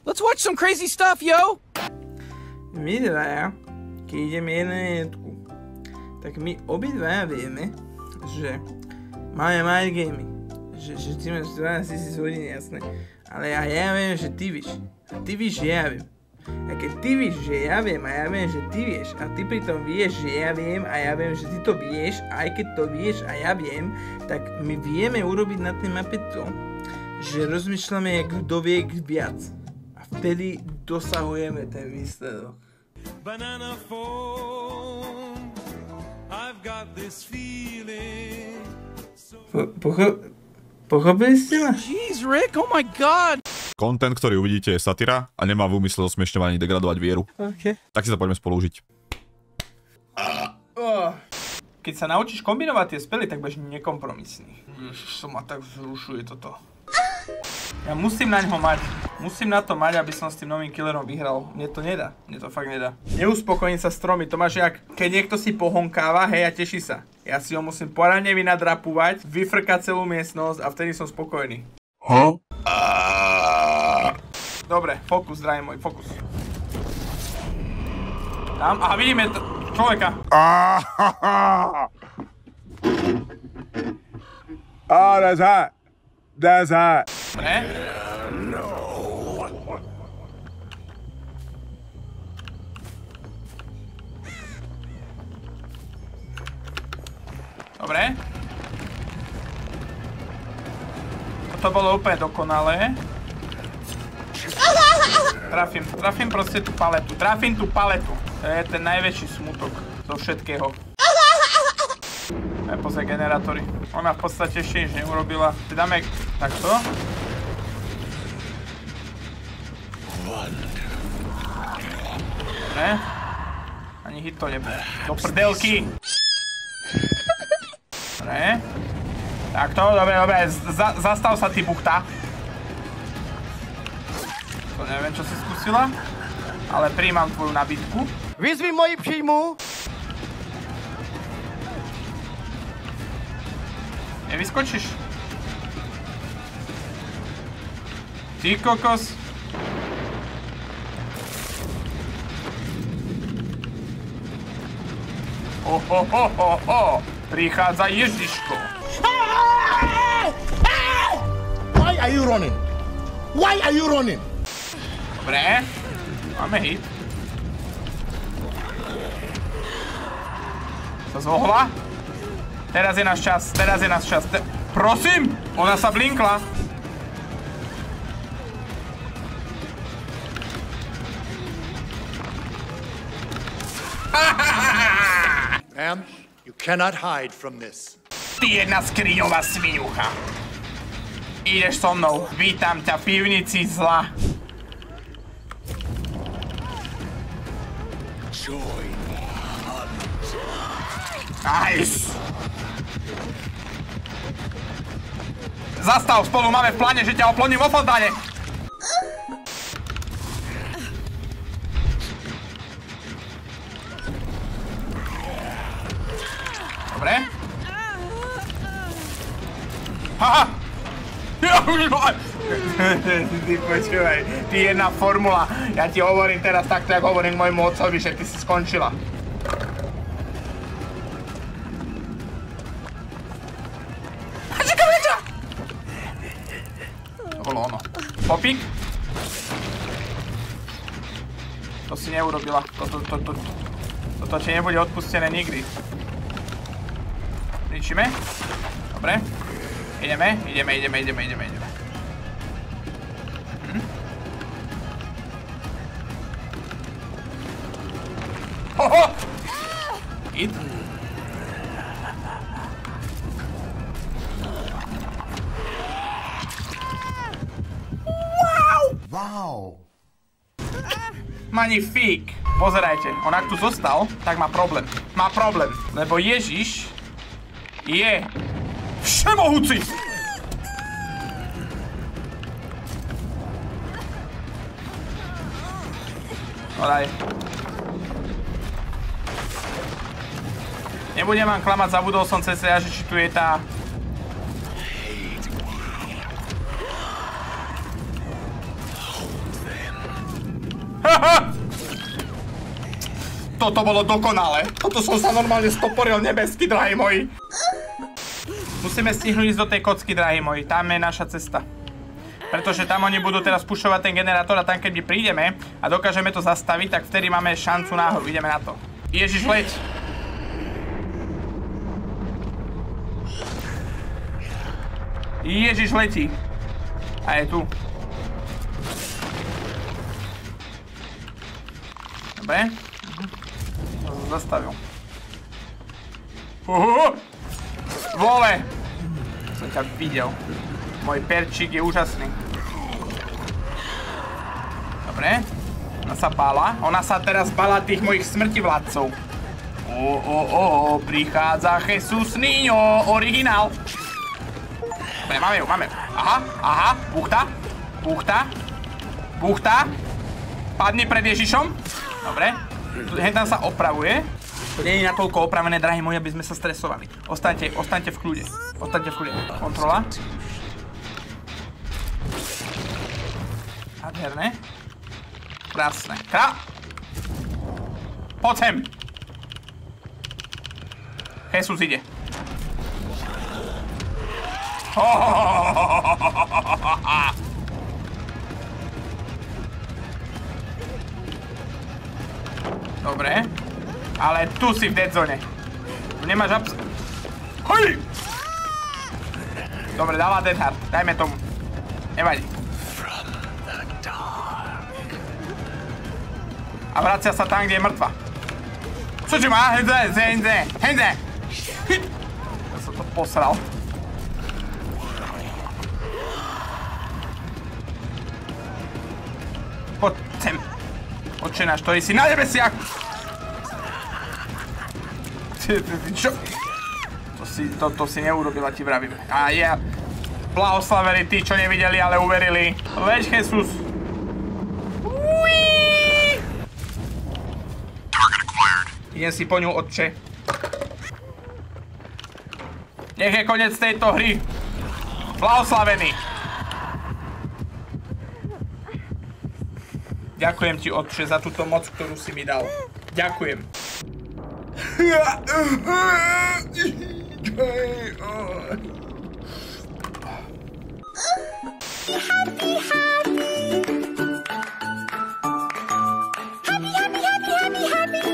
Let's watch some crazy stuff, yo! My dvaja, keď ideme jeden na jednotku, tak my obidvaja vieme, že máme mind gamey. Že ty máš 12 000 hodín, jasné. Ale ja viem, že ty vieš. A ty vieš, že ja viem. A keď ty vieš, že ja viem a ja viem, že ty vieš a ty pritom vieš, že ja viem a ja viem, že ty to vieš, aj keď to vieš a ja viem, tak my vieme urobiť na tej mape to, že rozmýšľame, kto vie viac. A vtedy dosahujeme ten výsledok. Banana phone, I've got this feeling. Pochopili ste ma? Jeez, Rick, oh my god! Content, ktorý uvidíte, je satyra a nemá v úmysle osmiešňovať ani degradovať vieru. OK. Tak si sa poďme spolu užiť. Keď sa naučíš kombinovať tie spely, tak budeš nekompromisný. Ježiš, to ma tak vzrušuje toto. Ja musím na ňo mať. Musím na to mať, aby som s tým novým killerom vyhral. Mne to nedá. Mne to fakt nedá. Neuspokojím sa stromy. To máš jak, keď niekto si pohonkáva, hej, a teší sa. Ja si ho musím poradne vynadrapúvať, vyfrkať celú miestnosť a vtedy som spokojný. Dobre, fokus, drahý môj, fokus. Tam, aha, vidíme človeka. Oh, that's hot. That's hot. Dobre. Dobre. Toto bolo úplne dokonalé. Trafím proste tú paletu. Trafím tú paletu. To je ten najväčší smutok zo všetkého. Aj pozaj generátory. Ona v podstate ešte nič neurobila. Si dáme takto. Dobre. Ani hit to nebude. Do prdelky. Dobre. Takto, dobre. Zastav sa, ty buchta. To neviem, čo si skúsila, ale prijímam tvoju nabídku. Výzvy moji přijmu. Nevyskočíš? Ty kokos. Prichádza Ježiško. Why are you running? Why are you running? Dobre, máme hit. Sa zvohla? Teraz je náš čas, prosím! Ona sa blinkla. Ma'am, you cannot hide from this. Ty jedna skriňová sviňucha. Ideš so mnou, vítam ťa v pivnici zla. Nice! Zastav, spolu máme v pláne, že ťa oploním vo fontáne! Dobre. Haha! Ty počúvaj, ty jedna formula. Ja ti hovorím teraz takto, jak hovorím môjmu otcovi, že ty si skončila. To bolo ono. Popík? To si neurobila. Toto ti nebude odpustené nikdy. Ničíme? Dobre. Ideme. Hoho! Hit. Wow. Magnifík. Pozerajte, on ak tu zostal, tak má problém. Lebo Ježiš je všemohúci. No daj. Nebudem vám klamať, zabudol som CCA, že či tu je tá... Toto bolo dokonalé. Toto som sa normálne stoporil nebesky, drahí moji. Musíme stihnúť ísť do tej kocky, drahí moji. Tam je naša cesta. Pretože tam oni budú teraz pušovať ten generátor a tam keď my prídeme a dokážeme to zastaviť, tak vtedy máme šancu náhoru. Ideme na to. Ježiš, leď. Ježiš, letí. A je tu. Dobre. Zastavil. Vole! Som ťa videl. Môj perčík je úžasný. Dobre. Ona sa bála. Ona sa teraz bála tých mojich smrtivládcov. Prichádza Jesus Niño, originál. Dobre, máme ju, máme ju. Aha, buchta. Padni pred Ježišom. Dobre. Hentam sa opravuje. To nie je natoľko opravené, drahí moji, aby sme sa stresovali. Ostaňte v kľude. Kontrola. Nádherné. Krásne. Poď sem. Jesus ide. Dobre. Ale tu si v deadzone. Tu nemáš Hoj! Dobre, dáva Dead Hard. Dajme tomu. Nevadí. A vracia sa tam, kde je mŕtva. Čo má? Henze! Ja som to posral. Poď sem. Oče náš, ktorý si na nebesiach. Čo? To si neurobila, ti vravím. A ja. Blahoslavili tí, čo nevideli, ale uverili. Leď, Jesus. Idem si po ňu, otče. Nech je koniec tejto hry. Blahoslavený. Ďakujem ti, otče, za túto moc, ktorú si mi dal. Ďakujem.